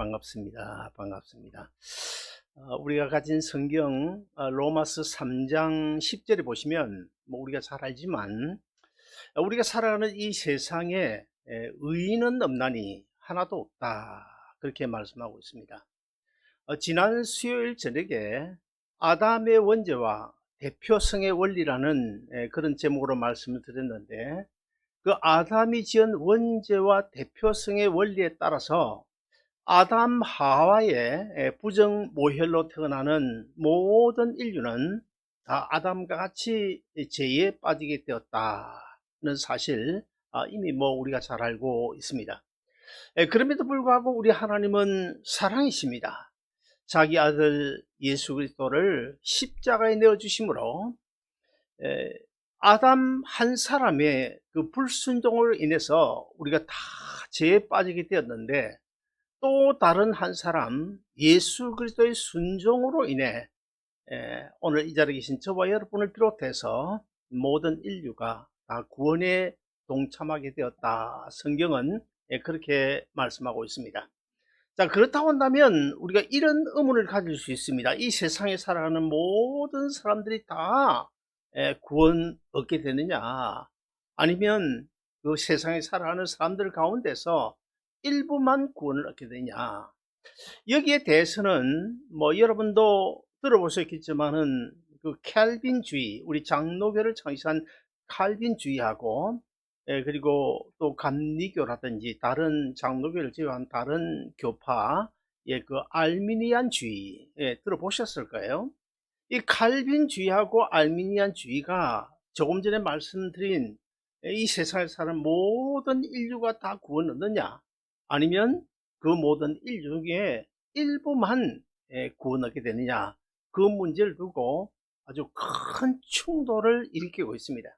반갑습니다. 반갑습니다. 우리가 가진 성경 로마서 3장 10절에 보시면 우리가 잘 알지만 우리가 살아가는 이 세상에 의인은 없나니 하나도 없다, 그렇게 말씀하고 있습니다. 지난 수요일 저녁에 아담의 원죄와 대표성의 원리라는 그런 제목으로 말씀을 드렸는데, 그 아담이 지은 원죄와 대표성의 원리에 따라서 아담 하와의 부정 모혈로 태어나는 모든 인류는 다 아담과 같이 죄에 빠지게 되었다는 사실, 이미 우리가 잘 알고 있습니다. 그럼에도 불구하고 우리 하나님은 사랑이십니다. 자기 아들 예수 그리스도를 십자가에 내어 주심으로 아담 한 사람의 그 불순종으로 인해서 우리가 다 죄에 빠지게 되었는데, 또 다른 한 사람 예수 그리스도의 순종으로 인해 오늘 이 자리에 계신 저와 여러분을 비롯해서 모든 인류가 다 구원에 동참하게 되었다, 성경은 그렇게 말씀하고 있습니다. 자, 그렇다고 한다면 우리가 이런 의문을 가질 수 있습니다. 이 세상에 살아가는 모든 사람들이 다 구원 얻게 되느냐, 아니면 그 세상에 살아가는 사람들 가운데서 일부만 구원을 얻게 되냐. 여기에 대해서는 여러분도 들어보셨겠지만은 그 캘빈주의, 우리 장로교를 창시한 칼빈주의하고 그리고 또 감리교라든지 다른 장로교를 제외한 다른 교파의 그 알미니안주의 들어보셨을 거예요. 이 칼빈주의하고 알미니안주의가 조금 전에 말씀드린 이 세상에 사는 모든 인류가 다 구원 얻느냐, 아니면 그 모든 인류 중에 일부만 구원 얻게 되느냐, 그 문제를 두고 아주 큰 충돌을 일으키고 있습니다.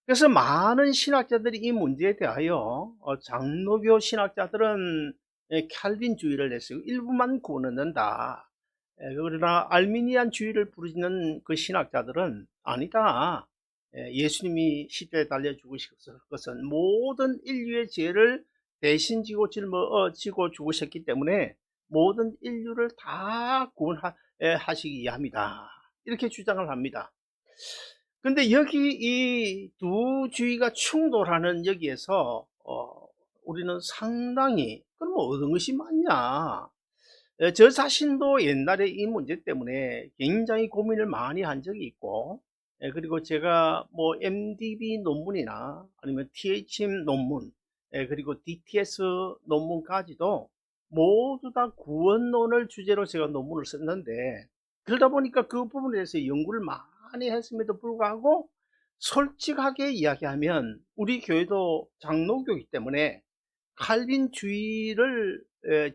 그래서 많은 신학자들이 이 문제에 대하여 장로교 신학자들은 칼빈주의를 내세우고 일부만 구원 얻는다. 그러나 알미니안주의를 부르짖는 그 신학자들은 아니다. 예수님이 십자가에 달려 죽으셨을 것은 모든 인류의 죄를 대신 지고 죽으셨기 때문에 모든 인류를 다 구원하시기 위함이다, 이렇게 주장을 합니다. 근데 여기 이 두 주의가 충돌하는 여기에서 우리는 상당히, 그럼 어떤 것이 맞냐, 저 자신도 옛날에 이 문제 때문에 굉장히 고민을 많이 한 적이 있고, 그리고 제가 MDB 논문이나 아니면 THM 논문, 그리고 DTS 논문까지도 모두 다 구원론을 주제로 제가 논문을 썼는데, 그러다 보니까 그 부분에 대해서 연구를 많이 했음에도 불구하고 솔직하게 이야기하면 우리 교회도 장로교이기 때문에 칼빈주의를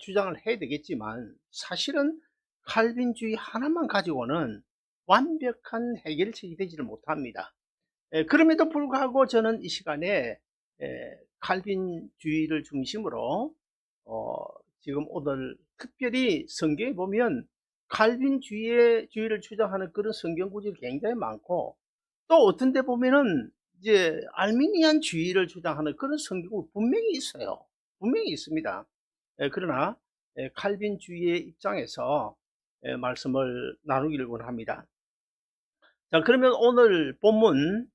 주장을 해야 되겠지만, 사실은 칼빈주의 하나만 가지고는 완벽한 해결책이 되지를 못합니다. 그럼에도 불구하고 저는 이 시간에 칼빈주의를 중심으로 지금 오늘 특별히 성경에 보면 칼빈주의를 주장하는 그런 성경 구절이 굉장히 많고, 또 어떤 데 보면은 이제 알미니안주의를 주장하는 그런 성경이 분명히 있어요. 분명히 있습니다. 그러나 칼빈주의의 입장에서 말씀을 나누기를 원합니다. 자, 그러면 오늘 본문,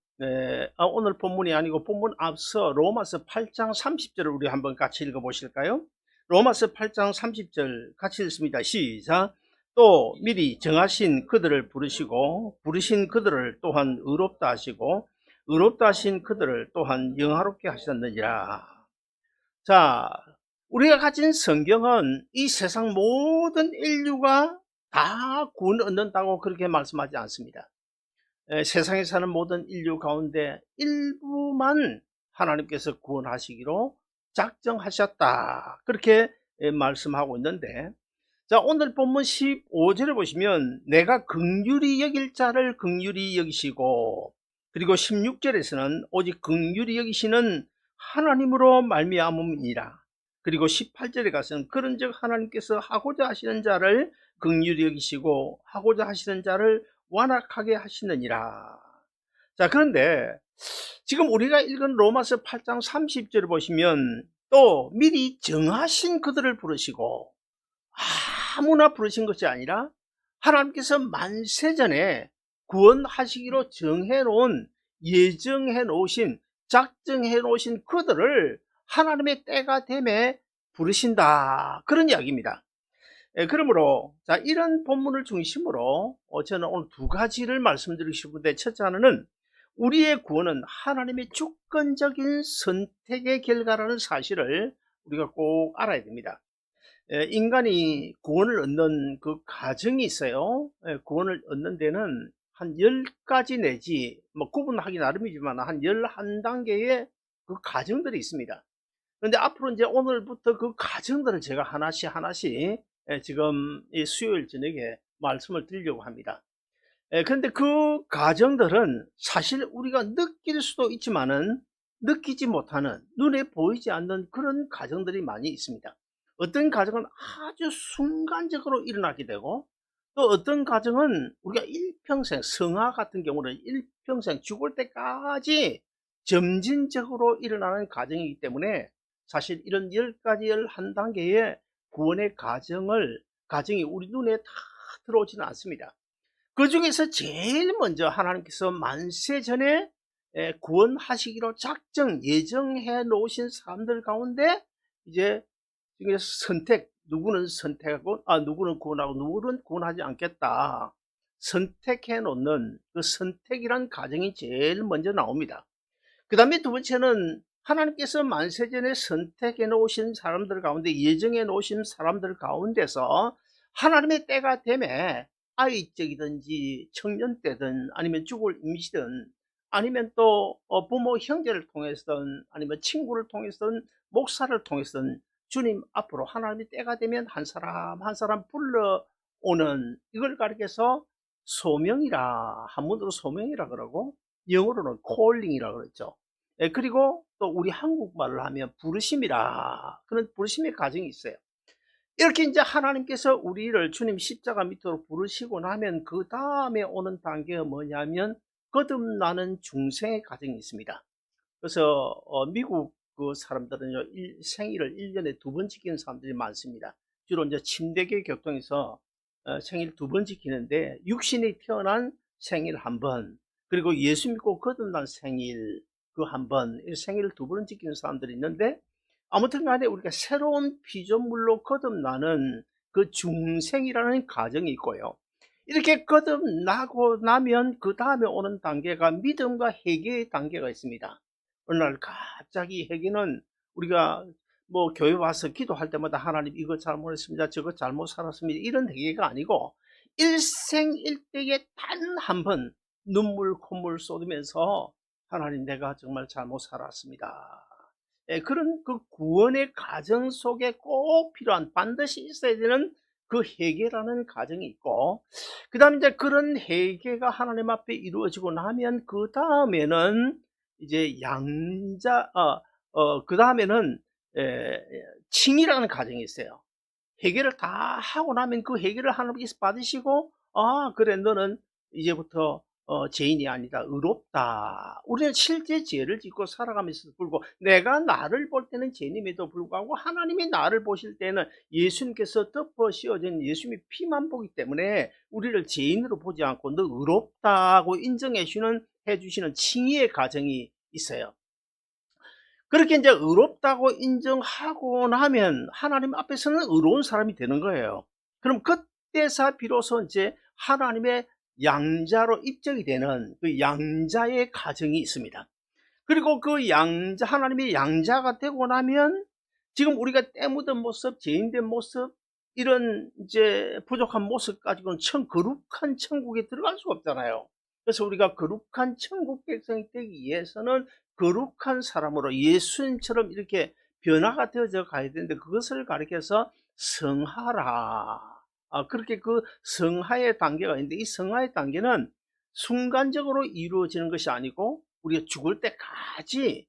오늘 본문이 아니고 본문 앞서 로마서 8장 30절을 우리 한번 같이 읽어보실까요? 로마서 8장 30절 같이 읽습니다. 시작. 또 미리 정하신 그들을 부르시고 부르신 그들을 또한 의롭다 하시고 의롭다 하신 그들을 또한 영화롭게 하셨느니라. 자, 우리가 가진 성경은 이 세상 모든 인류가 다 구원 얻는다고 그렇게 말씀하지 않습니다. 세상에 사는 모든 인류 가운데 일부만 하나님께서 구원하시기로 작정하셨다, 그렇게 말씀하고 있는데, 자, 오늘 본문 15절에 보시면 내가 긍휼히 여길 자를 긍휼히 여기시고, 그리고 16절에서는 오직 긍휼히 여기시는 하나님으로 말미암음이니라. 그리고 18절에 가서는 그런즉 하나님께서 하고자 하시는 자를 긍휼히 여기시고 하고자 하시는 자를 완악하게 하시느니라. 자, 그런데 지금 우리가 읽은 로마서 8장 30절을 보시면 또 미리 정하신 그들을 부르시고 아무나 부르신 것이 아니라 하나님께서 만세전에 구원하시기로 정해 놓은, 예정해 놓으신, 작정해 놓으신 그들을 하나님의 때가 되매 부르신다, 그런 이야기입니다. 그러므로 자, 이런 본문을 중심으로 저는 오늘 두 가지를 말씀드리고 싶은데, 첫째 하나는 우리의 구원은 하나님의 주권적인 선택의 결과라는 사실을 우리가 꼭 알아야 됩니다. 인간이 구원을 얻는 그 과정이 있어요. 구원을 얻는 데는 한 10가지 내지 뭐 구분하기 나름이지만 한 11단계의 그 과정들이 있습니다. 그런데 앞으로 이제 오늘부터 그 과정들을 제가 하나씩 지금 이 수요일 저녁에 말씀을 드리려고 합니다. 그런데 그 과정들은 사실 우리가 느낄 수도 있지만은 느끼지 못하는, 눈에 보이지 않는 그런 과정들이 많이 있습니다. 어떤 과정은 아주 순간적으로 일어나게 되고, 또 어떤 과정은 우리가 일평생, 성화 같은 경우는 일평생 죽을 때까지 점진적으로 일어나는 과정이기 때문에 사실 이런 10가지 11단계의 구원의 과정이 우리 눈에 다 들어오지는 않습니다. 그 중에서 제일 먼저 하나님께서 만세 전에 구원하시기로 예정해 놓으신 사람들 가운데 이제 선택, 누구는 선택하고, 누구는 구원하고 누구는 구원하지 않겠다, 선택해 놓는 그 선택이란 과정이 제일 먼저 나옵니다. 그 다음에 두 번째는 하나님께서 만세전에 선택해 놓으신 사람들 가운데, 예정해 놓으신 사람들 가운데서 하나님의 때가 되매 아이적이든지 청년 때든 아니면 죽을 임시든 아니면 또 부모 형제를 통해서든 아니면 친구를 통해서든 목사를 통해서든 주님 앞으로 하나님의 때가 되면 한 사람 한 사람 불러오는, 이걸 가리켜서 소명이라, 한문으로 소명이라 그러고 영어로는 콜링이라 그러죠. 그리고 또 우리 한국말을 하면 부르심이라, 그런 부르심의 과정이 있어요. 이렇게 이제 하나님께서 우리를 주님 십자가 밑으로 부르시고 나면 그 다음에 오는 단계가 뭐냐면 거듭나는 중생의 과정이 있습니다. 그래서 미국 그 사람들은요, 생일을 1년에 2번 지키는 사람들이 많습니다. 주로 이제 침대계 교통에서 생일 2번 지키는데, 육신이 태어난 생일 1번, 그리고 예수 믿고 거듭난 생일 그 1번, 생일을 2번 지키는 사람들이 있는데, 아무튼 간에 우리가 새로운 피조물로 거듭나는 그 중생이라는 과정이 있고요. 이렇게 거듭나고 나면 그 다음에 오는 단계가 믿음과 회개의 단계가 있습니다. 어느 날 갑자기 회개는, 우리가 뭐 교회 와서 기도할 때마다 하나님 이거 잘못했습니다, 저거 잘못 살았습니다, 이런 회개가 아니고 일생일대에 단 한 번 눈물 콧물 쏟으면서 하나님 내가 정말 잘못 살았습니다, 그런 그 구원의 과정 속에 꼭 필요한, 반드시 있어야 되는 그 회개라는 과정이 있고, 그 다음에 이제 그런 회개가 하나님 앞에 이루어지고 나면 그 다음에는 이제 그 다음에는 칭이라는 과정이 있어요. 회개를 다 하고 나면 그 회개를 하나님께서 받으시고, 그래 너는 이제부터 죄인이 아니다, 의롭다. 우리는 실제 죄를 짓고 살아가면서도 불구하고, 내가 나를 볼 때는 죄인임에도 불구하고 하나님이 나를 보실 때는 예수님께서 덮어 씌워진 예수님의 피만 보기 때문에 우리를 죄인으로 보지 않고 너 의롭다고 인정해 주시는 칭의의 과정이 있어요. 그렇게 이제 의롭다고 인정하고 나면 하나님 앞에서는 의로운 사람이 되는 거예요. 그럼 그때서 비로소 이제 하나님의 양자로 입적이 되는 그 양자의 과정이 있습니다. 그리고 그 하나님의 양자가 되고 나면 지금 우리가 때 묻은 모습, 죄인된 모습, 이런 이제 부족한 모습 가지고는 거룩한 천국에 들어갈 수가 없잖아요. 그래서 우리가 거룩한 천국 백성이 되기 위해서는 거룩한 사람으로 예수님처럼 이렇게 변화가 되어져 가야 되는데, 그것을 가리켜서 성하라. 그렇게 그 성화의 단계가 있는데, 이 성화의 단계는 순간적으로 이루어지는 것이 아니고 우리가 죽을 때까지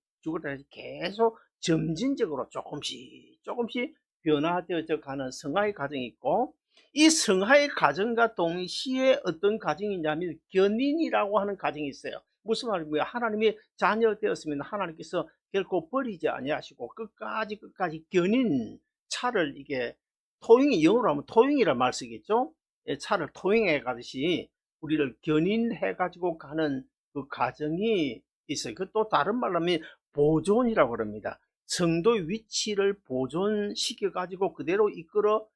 계속 점진적으로 조금씩 변화되어져 가는 성화의 과정이 있고, 이 성화의 과정과 동시에 어떤 과정이냐면 견인이라고 하는 과정이 있어요. 무슨 말이고요? 하나님의 자녀 되었으면 하나님께서 결코 버리지 아니하시고 끝까지 견인 차를 이게 토잉이 영어로 하면 토잉이란 말 쓰겠죠. 예, 차를 토잉해 가듯이 우리를 견인해 가지고 가는 그 과정이 있어요. 그 또 다른 말로 하면 보존이라고 그럽니다. 성도의 위치를 보존시켜 가지고 그대로 이끌어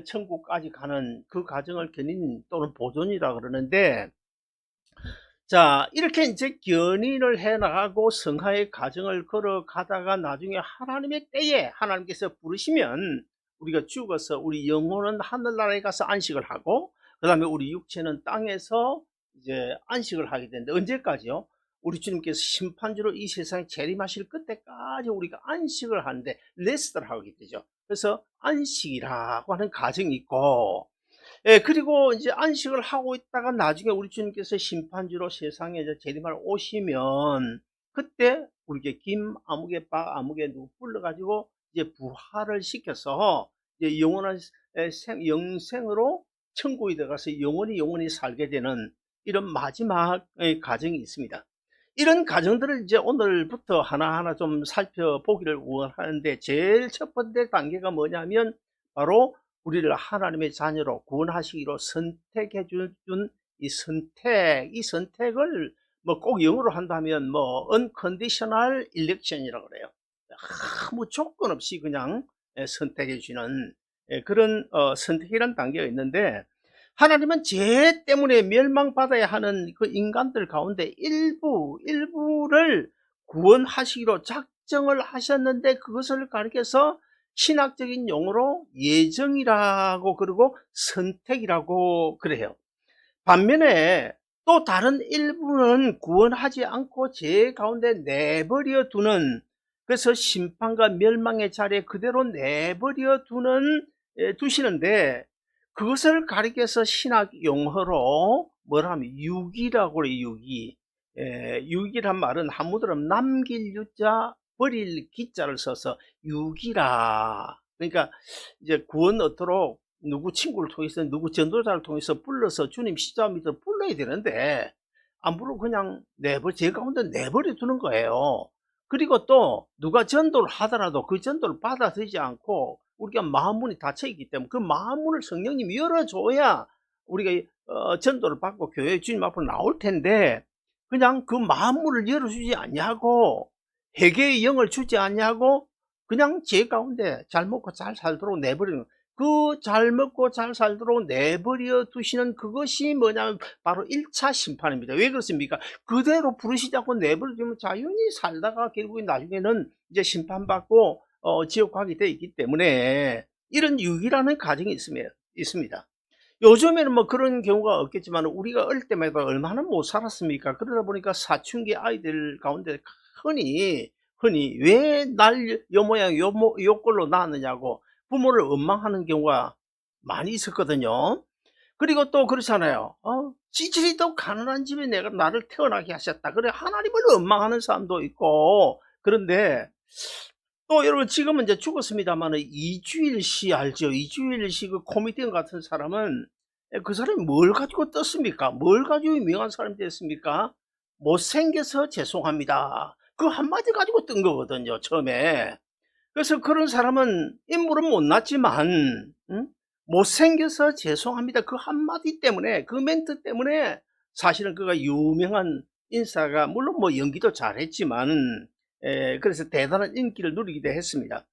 천국까지 가는 그 과정을 견인 또는 보존이라고 그러는데, 자, 이렇게 이제 견인을 해 나가고 성화의 과정을 걸어가다가 나중에 하나님의 때에 하나님께서 부르시면 우리가 죽어서 우리 영혼은 하늘나라에 가서 안식을 하고, 그 다음에 우리 육체는 땅에서 이제 안식을 하게 되는데, 언제까지요? 우리 주님께서 심판주로 이 세상에 재림하실 그때까지 우리가 안식을 하는데 레스트를 하게 되죠. 그래서 안식이라고 하는 과정이 있고, 예, 그리고 이제 안식을 하고 있다가 나중에 우리 주님께서 심판주로 세상에 이제 재림하러 오시면, 그때 우리에게 김 아무개 박 아무개 누구 불러가지고 이제 부활을 시켜서 이제 영원한 영생으로 천국에 들어가서 영원히 살게 되는 이런 마지막의 과정이 있습니다. 이런 과정들을 이제 오늘부터 하나하나 좀 살펴보기를 원하는데, 제일 첫 번째 단계가 뭐냐면 바로 우리를 하나님의 자녀로 구원하시기로 선택해 준 이 선택을 뭐 꼭 영어로 한다면 뭐 unconditional election이라고 그래요. 아무 조건 없이 그냥 선택해 주는 그런 선택이라는 단계가 있는데, 하나님은 죄 때문에 멸망받아야 하는 그 인간들 가운데 일부를 구원하시기로 작정을 하셨는데, 그것을 가리켜서 신학적인 용어로 예정이라고 그러고 선택이라고 그래요. 반면에 또 다른 일부는 구원하지 않고 죄 가운데 내버려 두는, 그래서 심판과 멸망의 자리에 그대로 내버려 두시는데, 그것을 가리켜서 신학 용어로 뭐라 하면 유기라고 그래요. 유기. 유기란 말은 한문으로 남길 유자 버릴 기자를 써서 유기라. 그러니까 이제 구원 얻도록 누구 친구를 통해서 누구 전도자를 통해서 불러서 주님 십자가 밑으로 불러야 되는데, 안 부르고 그냥 제 가운데 내버려 두는 거예요. 그리고 또 누가 전도를 하더라도 그 전도를 받아들이지 않고 우리가 마음문이 닫혀 있기 때문에 그 마음문을 성령님이 열어줘야 우리가 전도를 받고 교회 주님 앞으로 나올 텐데, 그냥 그 마음문을 열어주지 않냐고, 회개의 영을 주지 않냐고, 그냥 제 가운데 잘 먹고 잘 살도록 내버리는, 그 잘 먹고 잘 살도록 내버려 두시는 그것이 뭐냐면 바로 1차 심판입니다. 왜 그렇습니까? 그대로 부르시지 않고 내버려 두면 자연히 살다가 결국에 나중에는 이제 심판받고 지옥 가게 되어 있기 때문에 이런 유기라는 과정이 있습니다. 요즘에는 뭐 그런 경우가 없겠지만 우리가 어릴 때마다 얼마나 못 살았습니까? 그러다 보니까 사춘기 아이들 가운데 흔히 왜 날 요 모양 요 꼴로 낳았느냐고 부모를 원망하는 경우가 많이 있었거든요. 그리고 또 그렇잖아요. 찌질이 더 가난한 집에 내가 나를 태어나게 하셨다. 그래 하나님을 원망하는 사람도 있고. 그런데 또 여러분 지금은 이제 죽었습니다만 이주일씨 알죠? 이주일씨 그 코미디언 같은 사람은 그 사람이 뭘 가지고 떴습니까? 뭘 가지고 유명한 사람이 됐습니까? 못생겨서 죄송합니다. 그 한마디 가지고 뜬 거거든요, 처음에. 그래서 그런 사람은 인물은 못났지만 못생겨서 죄송합니다. 그 한마디 때문에, 그 멘트 때문에 사실은 그가 유명한 인사가, 물론 뭐 연기도 잘했지만 그래서 대단한 인기를 누리기도 했습니다.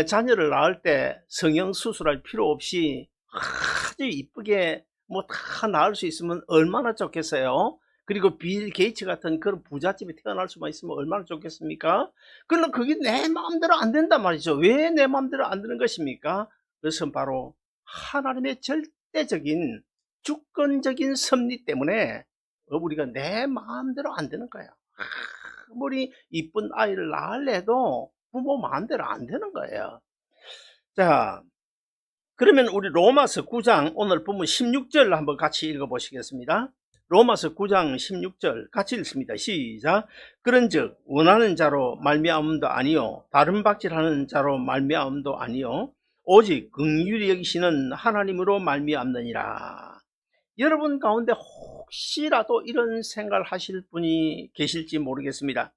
자녀를 낳을 때 성형수술할 필요 없이 아주 이쁘게 뭐 다 낳을 수 있으면 얼마나 좋겠어요. 그리고 빌 게이츠 같은 그런 부잣집에 태어날 수만 있으면 얼마나 좋겠습니까? 그러나 그게 내 마음대로 안 된단 말이죠. 왜 내 마음대로 안 되는 것입니까? 그것은 바로 하나님의 절대적인 주권적인 섭리 때문에 우리가 내 마음대로 안 되는 거예요. 아무리 이쁜 아이를 낳으려도 부모 마음대로 안 되는 거예요. 자, 그러면 우리 로마서 9장 오늘 본문 16절 한번 같이 읽어보시겠습니다. 로마서 9장 16절 같이 읽습니다. 시작. 그런즉 원하는 자로 말미암음도 아니요 다른 박질하는 자로 말미암음도 아니요 오직 긍휼히 여기시는 하나님으로 말미암느니라. 여러분 가운데 혹시라도 이런 생각을 하실 분이 계실지 모르겠습니다.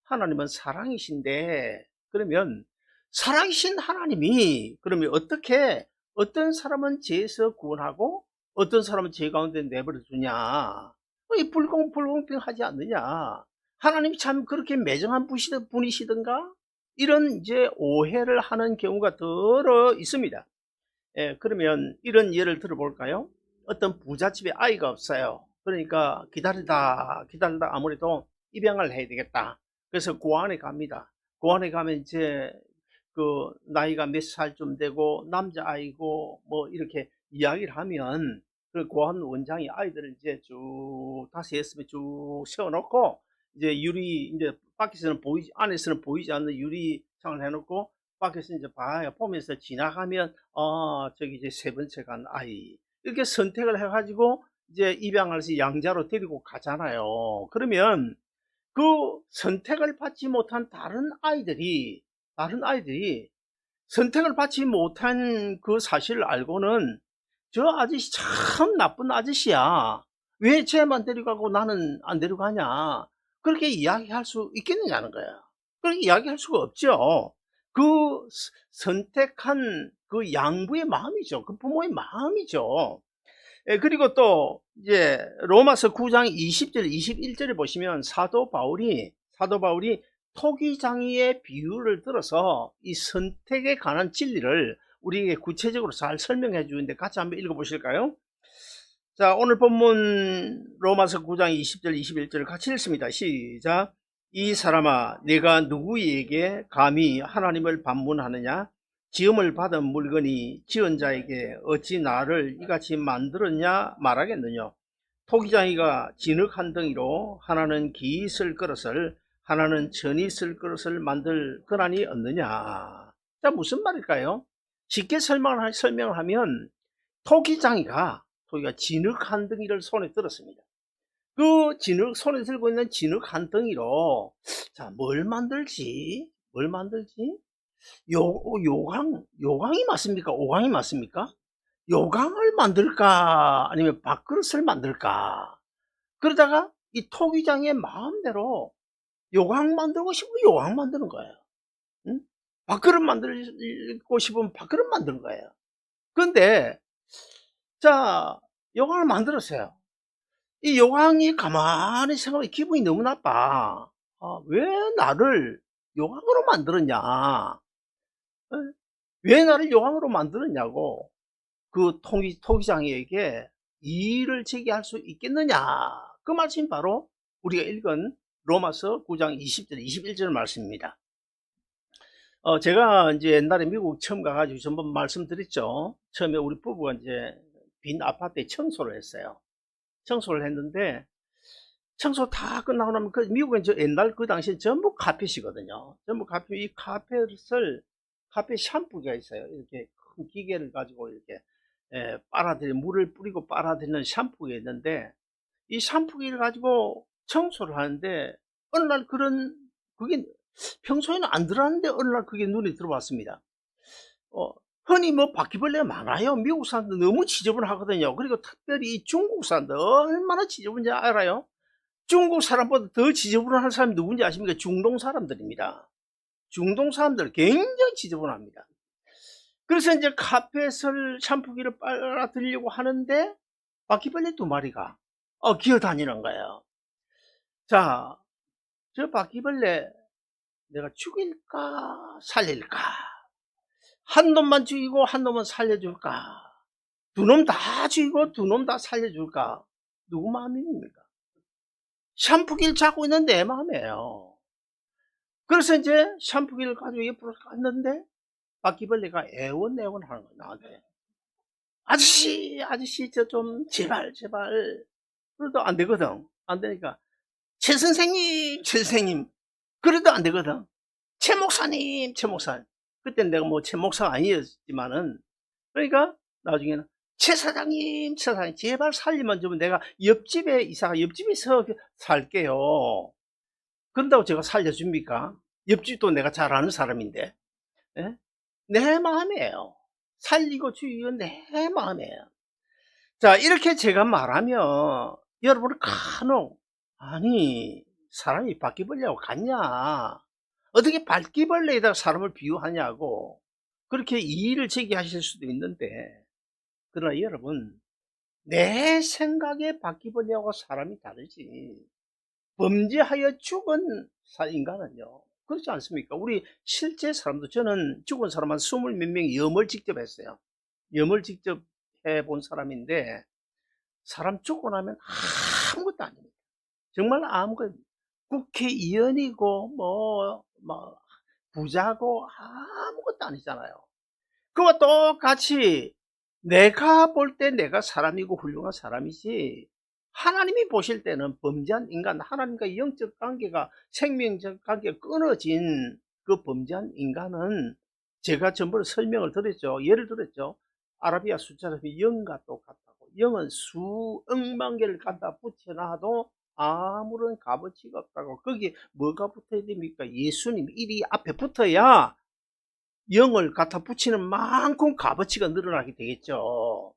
하나님은 사랑이신데, 그러면 사랑이신 하나님이 그러면 어떻게 어떤 사람은 죄에서 구원하고 어떤 사람은 죄 가운데 내버려 두냐. 이 불공평하지 않느냐. 하나님이 참 그렇게 매정한 분이시던가? 이런 이제 오해를 하는 경우가 더러 있습니다. 예, 그러면 이런 예를 들어볼까요? 어떤 부잣집에 아이가 없어요. 그러니까 기다리다 아무래도 입양을 해야 되겠다. 그래서 고아원에 갑니다. 고아원에 가면 이제 그 나이가 몇 살쯤 되고 남자아이고 뭐 이렇게 이야기를 하면 그 고아원 원장이 아이들을 이제 쭉 다시 했으면 쭉 세워놓고 이제 이제 밖에서는 안에서는 보이지 않는 유리창을 해놓고 밖에서 이제 봐요. 보면서 지나가면 저기 이제 세 번째 간 아이 이렇게 선택을 해가지고 이제 입양을 해서 양자로 데리고 가잖아요. 그러면 그 선택을 받지 못한 다른 아이들이 선택을 받지 못한 그 사실을 알고는 저 아저씨 참 나쁜 아저씨야. 왜 쟤만 데려가고 나는 안 데려가냐. 그렇게 이야기할 수 있겠느냐는 거야. 그렇게 이야기할 수가 없죠. 그 선택한 그 양부의 마음이죠. 그 부모의 마음이죠. 예, 그리고 또 이제 로마서 9장 20절 21절에 보시면 사도 바울이 토기장이의 비유를 들어서 이 선택에 관한 진리를 우리에게 구체적으로 잘 설명해 주는데 같이 한번 읽어 보실까요? 자, 오늘 본문 로마서 9장 20절 21절을 같이 읽습니다. 시작. 이 사람아, 내가 누구에게 감히 하나님을 반문하느냐? 지음을 받은 물건이 지은 자에게 어찌 나를 이같이 만들었냐 말하겠느냐. 토기장이가 진흙 한 덩이로 하나는 기 쓸 그릇을 하나는 천이 쓸 그릇을 만들 권한이 없느냐. 자, 무슨 말일까요? 쉽게 설명하면 토기가 진흙 한 덩이를 손에 들었습니다. 그 손에 들고 있는 진흙 한 덩이로 자, 뭘 만들지? 요강이 맞습니까? 오강이 맞습니까? 요강을 만들까? 아니면 밥그릇을 만들까? 그러다가 이 토기장의 마음대로 요강 만들고 싶으면 요강 만드는 거예요. 응? 밥그릇 만들고 싶으면 밥그릇 만드는 거예요. 그런데 자, 요강을 만들었어요. 이 요강이 가만히 생각하면 기분이 너무 나빠. 왜 나를 요강으로 만들었냐? 왜 나를 요강으로 만들었냐고 그 토기장에게 이의를 제기할 수 있겠느냐? 그 말씀이 바로 우리가 읽은 로마서 9장 20절 21절 말씀입니다. 제가 이제 옛날에 미국 처음 가가지고 전번 말씀드렸죠. 처음에 우리 부부가 이제 빈 아파트에 청소를 했어요. 청소를 했는데 청소 다 끝나고 나면 그 미국은 옛날 그 당시에 전부 카펫이거든요. 전부 카펫. 이 카펫 샴푸기가 있어요. 이렇게 큰 기계를 가지고 이렇게 물을 뿌리고 빨아들이는 샴푸기가 있는데 이 샴푸기를 가지고 청소를 하는데 어느 날 그게 평소에는 안 들어왔는데 어느 날 그게 눈에 들어왔습니다. 흔히 뭐 바퀴벌레가 많아요. 미국 사람들 너무 지저분하거든요. 그리고 특별히 이 중국 사람들 얼마나 지저분한지 알아요? 중국 사람보다 더 지저분한 사람이 누군지 아십니까? 중동 사람들입니다. 중동 사람들 굉장히 지저분합니다. 그래서 이제 카펫을 샴푸기를 빨아들이려고 하는데 바퀴벌레 2마리가 기어다니는 거예요. 자, 저 바퀴벌레 내가 죽일까 살릴까? 한 놈만 죽이고 한 놈은 살려줄까? 두 놈 다 죽이고 두 놈 다 살려줄까? 누구 마음입니까? 샴푸기를 잡고 있는 내 마음이에요. 그래서 이제 샴푸기를 가지고 옆으로 갔는데 바퀴벌레가 애원하는 거야 나한테. 아저씨 저 좀 제발. 그래도 안 되거든. 안 되니까 최 선생님 그래도 안 되거든. 최 목사님. 그때는 내가 뭐 최 목사가 아니었지만은 그러니까 나중에는 최 사장님 제발 살리면 좀 내가 옆집에서 살게요. 그런다고 제가 살려줍니까? 옆집도 내가 잘 아는 사람인데. 예? 내 마음이에요. 살리고 죽이고 내 마음이에요. 자, 이렇게 제가 말하면 여러분은 간혹 아니 사람이 바퀴벌레하고 같냐? 어떻게 바퀴벌레에다가 사람을 비유하냐고. 그렇게 이의를 제기하실 수도 있는데, 그러나 여러분, 내 생각에 바퀴벌레하고 사람이 다르지. 범죄하여 죽은 인간은요, 그렇지 않습니까? 우리 실제 사람도, 저는 죽은 사람 한 20 몇 명 염을 직접 했어요. 염을 직접 해본 사람인데, 사람 죽고 나면 아무것도 아닙니다. 정말 아무것도. 국회의원이고 뭐 부자고 아무것도 아니잖아요. 그와 똑같이 내가 볼 때 내가 사람이고 훌륭한 사람이지, 하나님이 보실 때는 범죄한 인간, 하나님과 영적 관계가, 생명적 관계가 끊어진 그 범죄한 인간은, 제가 전번에 설명을 드렸죠. 예를 들었죠. 아라비아 숫자로 0과 똑같다고. 0은 수억만 개를 갖다 붙여놔도 아무런 값어치가 없다고. 거기에 뭐가 붙어야 됩니까? 예수님 1이 앞에 붙어야 0을 갖다 붙이는 만큼 값어치가 늘어나게 되겠죠.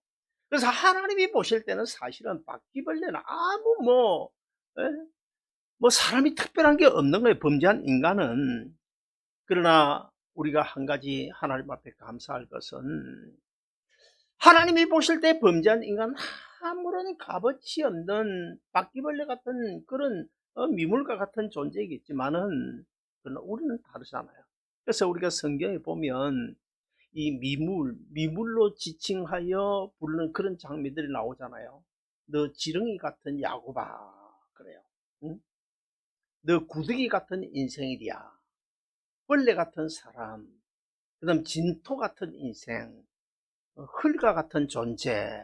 그래서 하나님이 보실 때는 사실은 바퀴벌레는 아무 뭐 사람이 특별한 게 없는 거예요, 범죄한 인간은. 그러나 우리가 한 가지 하나님 앞에 감사할 것은, 하나님이 보실 때 범죄한 인간은 아무런 값어치 없는 바퀴벌레 같은 그런 미물과 같은 존재이겠지만은, 그러나 우리는 다르잖아요. 그래서 우리가 성경에 보면 이 미물로 지칭하여 부르는 그런 장면들이 나오잖아요. 너 지렁이 같은 야곱아, 그래요. 응? 너 구더기 같은 인생이랴. 벌레 같은 사람, 그 다음 진토 같은 인생, 흙과 같은 존재,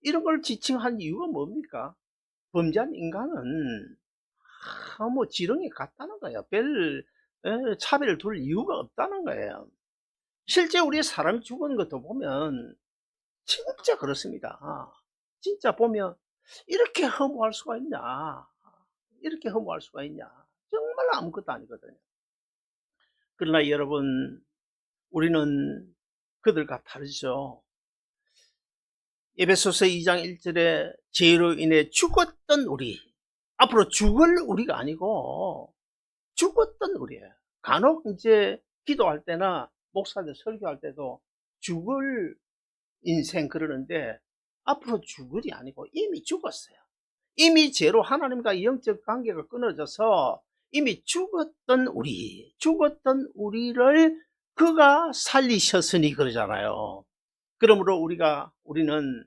이런 걸 지칭한 이유가 뭡니까? 범죄한 인간은 뭐 지렁이 같다는 거예요. 별 차별을 둘 이유가 없다는 거예요. 실제 우리 사람이 죽은 것도 보면 진짜 그렇습니다. 진짜 보면 이렇게 허무할 수가 있냐, 이렇게 허무할 수가 있냐, 정말 아무것도 아니거든요. 그러나 여러분, 우리는 그들과 다르죠. 에베소서 2장 1절에 죄로 인해 죽었던 우리, 앞으로 죽을 우리가 아니고 죽었던 우리예요. 간혹 이제 기도할 때나 목사들 설교할 때도 죽을 인생 그러는데, 앞으로 죽을이 아니고 이미 죽었어요. 이미 죄로 하나님과 영적 관계가 끊어져서 이미 죽었던 우리를 그가 살리셨으니 그러잖아요. 그러므로 우리는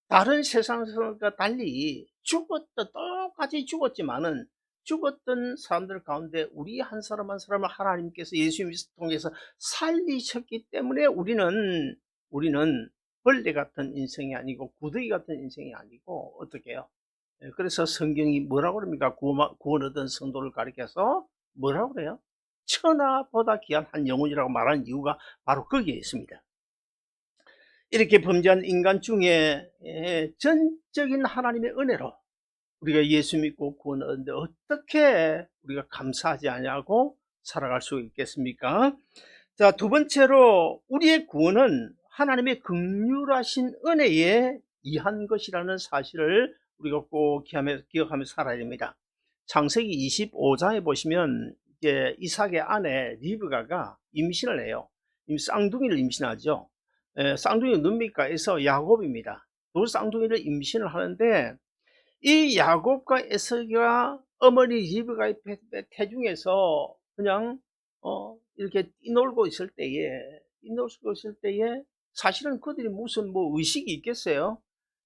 다른 세상과 달리 똑같이 죽었지만은, 죽었던 사람들 가운데 우리 한 사람 한 사람을 하나님께서 예수님을 통해서 살리셨기 때문에 우리는 벌레 같은 인생이 아니고 구더기 같은 인생이 아니고 어떻게 해요? 그래서 성경이 뭐라고 그럽니까? 구원 얻은 성도를 가리켜서 뭐라고 그래요? 천하보다 귀한 한 영혼이라고 말하는 이유가 바로 거기에 있습니다. 이렇게 범죄한 인간 중에 전적인 하나님의 은혜로 우리가 예수 믿고 구원 얻는데 어떻게 우리가 감사하지 않냐고 살아갈 수 있겠습니까? 자, 두 번째로 우리의 구원은 하나님의 긍휼하신 은혜에 의한 것이라는 사실을 우리가 꼭 기억하며 살아야 됩니다. 창세기 25장에 보시면 이제 이삭의 아내 리브가가 임신을 해요. 쌍둥이를 임신하죠. 쌍둥이가 누굽니까? 에서 야곱입니다. 두 쌍둥이를 임신을 하는데, 이 야곱과 에서가 어머니 리브가의 태중에서 그냥 이렇게 뛰놀고 있을 때에 사실은 그들이 무슨 의식이 있겠어요?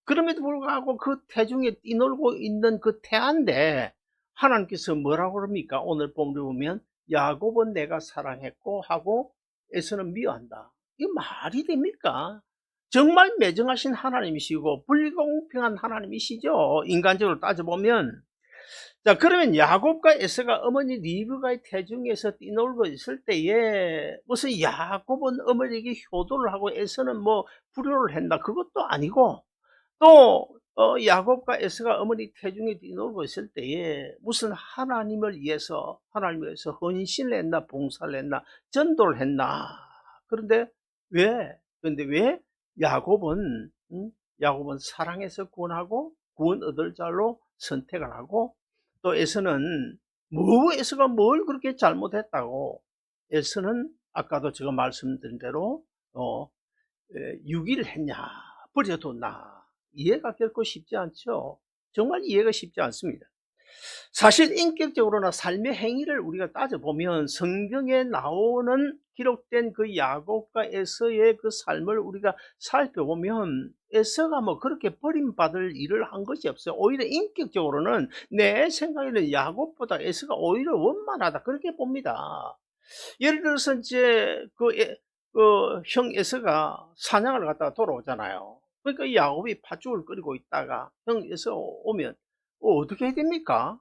그럼에도 불구하고 그 태중에 뛰놀고 있는 그 태아인데, 하나님께서 뭐라고 그럽니까? 오늘 본문에 보면 야곱은 내가 사랑했고 하고 에서는 미워한다. 이게 말이 됩니까? 정말 매정하신 하나님이시고 불공평한 하나님이시죠, 인간적으로 따져보면. 자, 그러면 야곱과 에서가 어머니 리브가의 태중에서 뛰놀고 있을 때에 무슨 야곱은 어머니에게 효도를 하고 에서는 불효를 했나, 그것도 아니고, 또 야곱과 에서가 어머니 태중에 뛰놀고 있을 때에 무슨 하나님을 위해서 헌신을 했나, 봉사를 했나, 전도를 했나. 그런데 왜 야곱은 사랑해서 구원하고 구원 얻을 자로 선택을 하고, 또 에서가 뭘 그렇게 잘못했다고 에서는 아까도 제가 말씀드린 대로 6일 했냐 버려뒀나 이해가 결코 쉽지 않죠. 정말 이해가 쉽지 않습니다. 사실 인격적으로나 삶의 행위를 우리가 따져보면 성경에 나오는 기록된 그 야곱과 에서의 그 삶을 우리가 살펴보면 에서가 뭐 그렇게 버림받을 일을 한 것이 없어요. 오히려 인격적으로는 내 생각에는 야곱보다 에서가 오히려 원만하다 그렇게 봅니다. 예를 들어서 이제 그 형 에서가 사냥을 갔다가 돌아오잖아요. 그러니까 이 야곱이 팥죽을 끓이고 있다가 형 에서 오면 어떻게 해야 됩니까?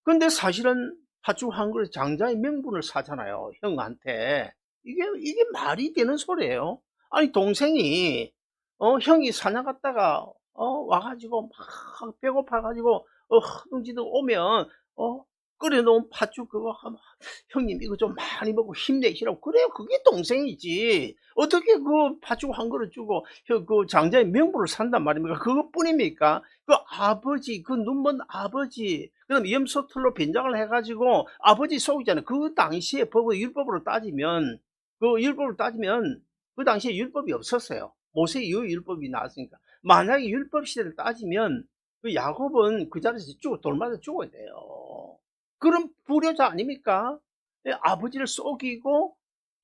근데 사실은 팥죽 한 그릇 장자의 명분을 사잖아요, 형한테. 이게 말이 되는 소리예요. 아니 동생이 형이 사냥 갔다가 와 가지고 막 배고파 가지고 허둥지둥 오면 끓여 놓은 팥죽 그거 하면 "형님 이거 좀 많이 먹고 힘내시라고." 그래요. 그게 동생이지. 어떻게 그 팥죽 한 그릇 주고 그 장자의 명분을 산단 말입니까? 그것뿐입니까? 그 아버지, 그 눈먼 아버지, 그다음에 염소털로 변장을 해 가지고 아버지 속이잖아요. 그 당시에 율법으로 따지면 그 당시에 율법이 없었어요. 모세 이후 율법이 나왔으니까. 만약에 율법 시대를 따지면 그 야곱은 그 자리에서 돌 맞아 죽어야 돼요. 그런 불효자 아닙니까? 예, 아버지를 속이고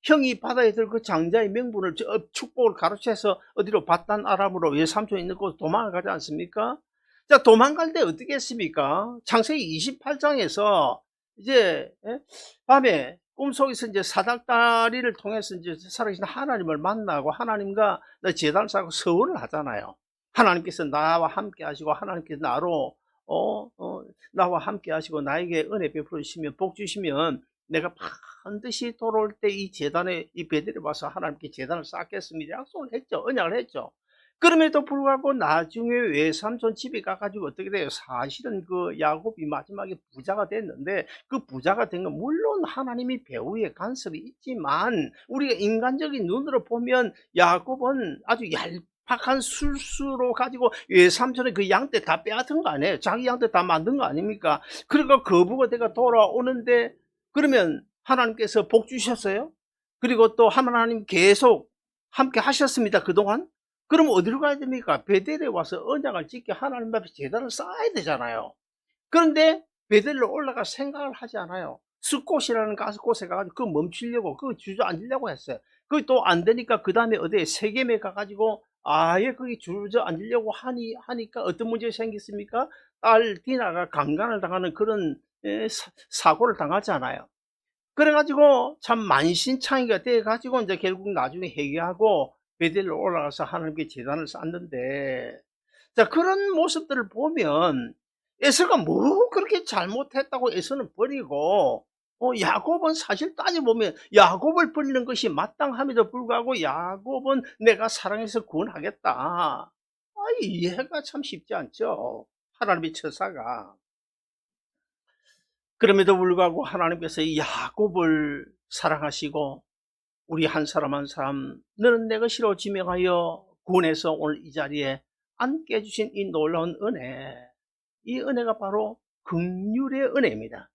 형이 받아야 될 그 장자의 명분을 축복을 가로채서 어디로 바단 아람으로 외삼촌 있는 곳 도망을 가지 않습니까? 자, 도망갈 때 어떻게 했습니까? 창세기 28장에서 이제 밤에 꿈속에서 이제 사닥다리를 통해서 이제 살아계신 하나님을 만나고 하나님과 제단을 쌓고 서원을 하잖아요. 하나님께서 나와 함께 하시고 하나님께서 나와 함께 하시고 나에게 은혜 베풀어 주시면 복 주시면 내가 반드시 돌아올 때 이 제단에 이 베델에 와서 하나님께 제단을 쌓겠습니다. 약속을 했죠. 언약을 했죠. 그럼에도 불구하고 나중에 외삼촌 집에 가가지고 어떻게 돼요? 사실은 그 야곱이 마지막에 부자가 됐는데 그 부자가 된 건 물론 하나님이 배후에 간섭이 있지만 우리가 인간적인 눈으로 보면 야곱은 아주 얄팍한 술수로 가지고 외삼촌의 그 양떼 다 빼앗은 거 아니에요? 자기 양떼 다 만든 거 아닙니까? 그러니까 거부가 돼가 돌아오는데 그러면 하나님께서 복 주셨어요? 그리고 또 하나님 계속 함께 하셨습니다. 그동안? 그럼 어디로 가야 됩니까? 베델에 와서 언약을 짓게 하나님 앞에 제단을 쌓아야 되잖아요. 그런데 베델로 올라가 생각을 하지 않아요. 숫곳이라는 곳에 가가지고 그 멈추려고 그 주저앉으려고 했어요. 그게 또 안 되니까 그 다음에 어디에 세겜에 가가지고 아예 거기 주저앉으려고 하니까 어떤 문제가 생겼습니까? 딸 디나가 강간을 당하는 그런 사고를 당하잖아요. 그래가지고 참 만신창이가 돼가지고 이제 결국 나중에 회개하고 베델로 올라가서 하나님께 제단을 쌓는데, 자, 그런 모습들을 보면 에서가 뭐 그렇게 잘못했다고 에서는 버리고 야곱은 사실 따져보면 야곱을 버리는 것이 마땅함에도 불구하고 야곱은 내가 사랑해서 구원하겠다. 이해가 참 쉽지 않죠. 하나님의 처사가. 그럼에도 불구하고 하나님께서 이 야곱을 사랑하시고 우리 한 사람 한 사람 너는 내 것이로 지명하여 구원해서 오늘 이 자리에 앉게 해주신 이 놀라운 은혜, 이 은혜가 바로 긍휼의 은혜입니다.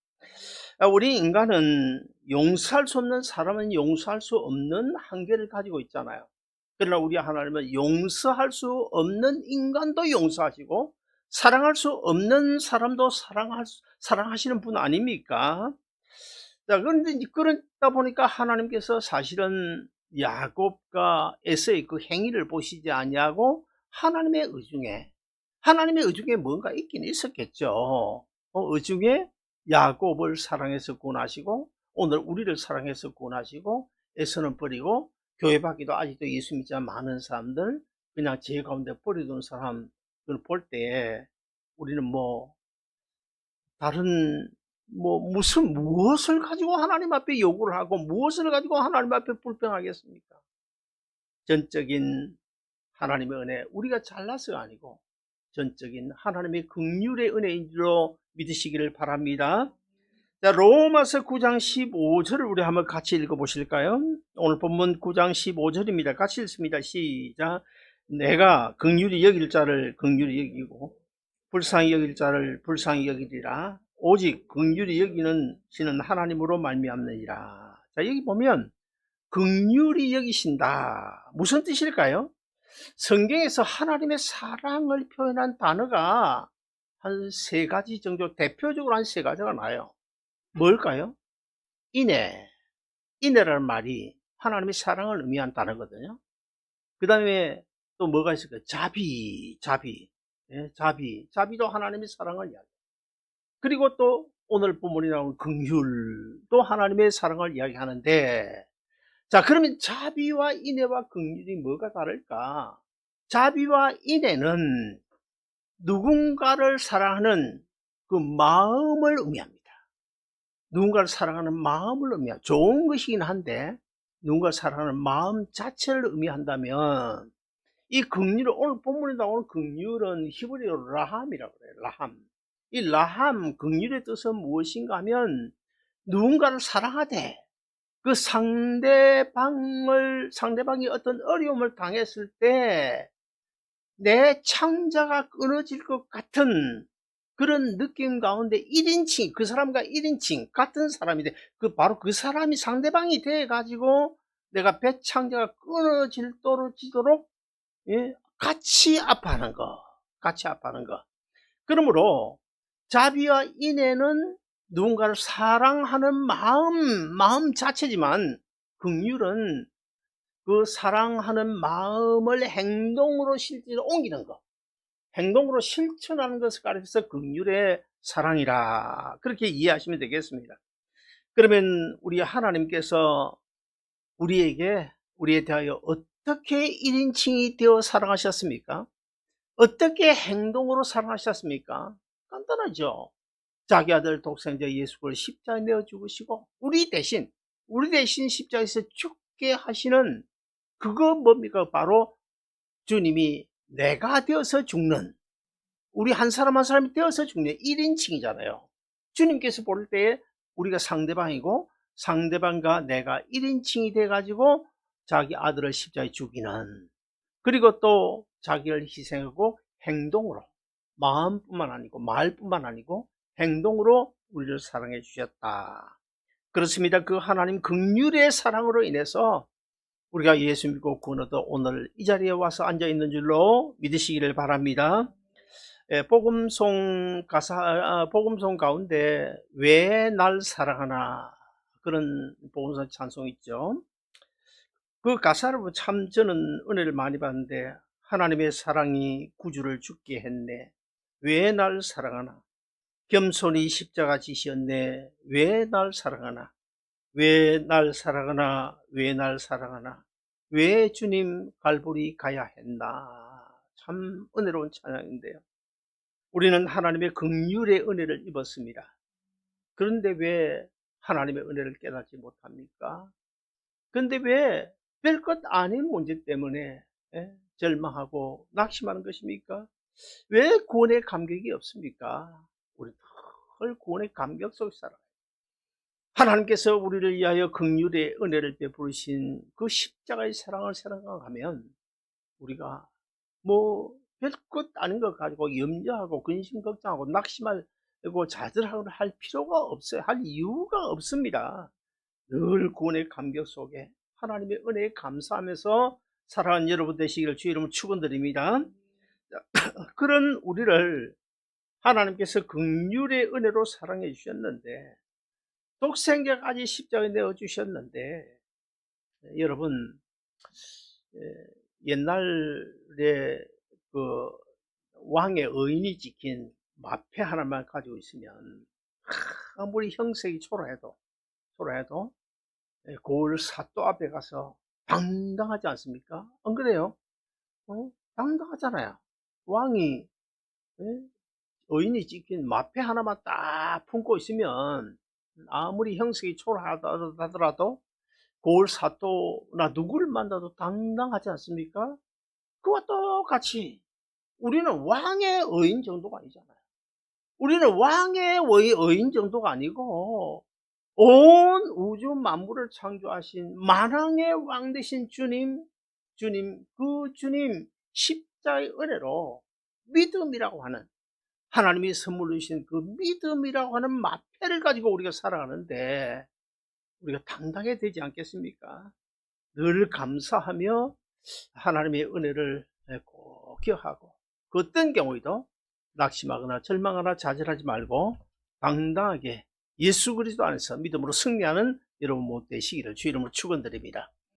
우리 인간은 용서할 수 없는 사람은 용서할 수 없는 한계를 가지고 있잖아요. 그러나 우리 하나님은 용서할 수 없는 인간도 용서하시고 사랑할 수 없는 사람도 사랑하시는 분 아닙니까? 자, 그런데 그러다 보니까 하나님께서 사실은 야곱과 에서의 그 행위를 보시지 아니하고 하나님의 의중에 뭔가 있긴 있었겠죠. 의중에 야곱을 사랑해서 구원하시고 오늘 우리를 사랑해서 구원하시고 에서는 버리고 교회 밖에도 아직도 예수 믿지 않는 많은 사람들 그냥 죄 가운데 버려둔 사람을 볼 때 우리는 다른 무엇을 가지고 하나님 앞에 요구를 하고 무엇을 가지고 하나님 앞에 불평하겠습니까? 전적인 하나님의 은혜, 우리가 잘나서가 아니고 전적인 하나님의 긍휼의 은혜인 줄로 믿으시기를 바랍니다. 자, 로마서 9장 15절을 우리 한번 같이 읽어보실까요? 오늘 본문 9장 15절입니다. 같이 읽습니다. 시작. 내가 긍휼히 여길 자를 긍휼히 여기고 불쌍히 여길 자를 불쌍히 여기리라. 오직 긍휼히 여기는 신은 하나님으로 말미암느니라. 자, 여기 보면 긍휼히 여기신다. 무슨 뜻일까요? 성경에서 하나님의 사랑을 표현한 단어가 한 세 가지 정도, 대표적으로 한 세 가지가 나요. 뭘까요? 인애. 인애라는 말이 하나님의 사랑을 의미한 단어거든요. 그 다음에 또 뭐가 있을까요? 자비. 예, 자비도 하나님의 사랑을 이야기해요. 그리고 또 오늘 본문에 나오는 긍휼도 하나님의 사랑을 이야기하는데, 자, 그러면 자비와 인애와 긍휼이 뭐가 다를까? 자비와 인애는 누군가를 사랑하는 그 마음을 의미합니다. 누군가를 사랑하는 마음을 의미합니다. 좋은 것이긴 한데 누군가를 사랑하는 마음 자체를 의미한다면, 이 긍휼은, 오늘 본문에 나오는 긍휼은 히브리어로 라함이라고 그래요. 라함. 이 라함, 긍휼의 뜻은 무엇인가 하면 누군가를 사랑하되 그 상대방이 어떤 어려움을 당했을 때 내 창자가 끊어질 것 같은 그런 느낌 가운데 1인칭, 그 사람과 1인칭 같은 사람이 돼. 바로 그 사람이 상대방이 돼 가지고 내가 배창자가 끊어지도록, 예, 같이 아파하는 거. 그러므로 자비와 인애는 누군가를 사랑하는 마음 자체지만, 긍휼은 그 사랑하는 마음을 행동으로 실제로 옮기는 것, 행동으로 실천하는 것을 가리켜서 긍휼의 사랑이라, 그렇게 이해하시면 되겠습니다. 그러면 우리 하나님께서 우리에 대하여 어떻게 1인칭이 되어 사랑하셨습니까? 어떻게 행동으로 사랑하셨습니까? 간단하죠. 자기 아들 독생자 예수를 십자가에 내어 죽으시고 우리 대신 십자가에서 죽게 하시는, 그거 뭡니까? 바로 주님이 내가 되어서 죽는, 우리 한 사람 한 사람이 되어서 죽는 1인칭이잖아요. 주님께서 볼 때에 우리가 상대방이고 상대방과 내가 1인칭이 돼 가지고 자기 아들을 십자가에 죽이는, 그리고 또 자기를 희생하고 행동으로, 마음뿐만 아니고 말뿐만 아니고 행동으로 우리를 사랑해 주셨다. 그렇습니다. 그 하나님 긍휼의 사랑으로 인해서 우리가 예수 믿고 구원 얻어 오늘 이 자리에 와서 앉아 있는 줄로 믿으시기를 바랍니다. 복음송 가운데 왜 날 사랑하나, 그런 복음송 찬송 있죠. 그 가사를 보면 참 저는 은혜를 많이 받는데, 하나님의 사랑이 구주를 죽게 했네. 왜 날 사랑하나. 겸손히 십자가 지셨네. 왜 날 사랑하나. 왜 날 사랑하나. 왜 날 사랑하나. 왜 주님 갈보리 가야 했나. 참 은혜로운 찬양인데요. 우리는 하나님의 긍휼의 은혜를 입었습니다. 그런데 왜 하나님의 은혜를 깨닫지 못합니까? 그런데 왜 별것 아닌 문제 때문에 절망하고 낙심하는 것입니까? 왜 구원의 감격이 없습니까? 우리 늘 구원의 감격 속에 살아요. 하나님께서 우리를 위하여 긍휼의 은혜를 베푸신 그 십자가의 사랑을 생각하면 우리가 별것 아닌 것 가지고 염려하고 근심 걱정하고 낙심하고 좌절하고 할 필요가 없어요. 할 이유가 없습니다. 늘 구원의 감격 속에 하나님의 은혜에 감사하면서 살아가는 여러분 되시기를 주의 이름으로 축원드립니다. 그런 우리를 하나님께서 긍휼의 은혜로 사랑해 주셨는데, 독생자까지 십자가에 내어 주셨는데, 여러분, 옛날에 그 왕의 의인이 지킨 마패 하나만 가지고 있으면 아무리 형색이 초라해도 고을 사또 앞에 가서 당당하지 않습니까? 안 그래요? 당당하잖아요. 왕이, 의인이 지킨 마패 하나만 딱 품고 있으면 아무리 형색이 초라하더라도 고을 사또나 누구를 만나도 당당하지 않습니까? 그와 똑같이 우리는 왕의 의인 정도가 아니잖아요. 우리는 왕의 의인 정도가 아니고 온 우주 만물을 창조하신 만왕의 왕 되신 주님 십자의 은혜로 믿음이라고 하는, 하나님이 선물로 주신 그 믿음이라고 하는 마패를 가지고 우리가 살아가는데 우리가 당당해야 되지 않겠습니까? 늘 감사하며 하나님의 은혜를 꼭 기억하고, 그 어떤 경우에도 낙심하거나 절망하거나 좌절하지 말고 당당하게 예수 그리스도 안에서 믿음으로 승리하는 여러분 모두 되시기를 주 이름으로 축원드립니다.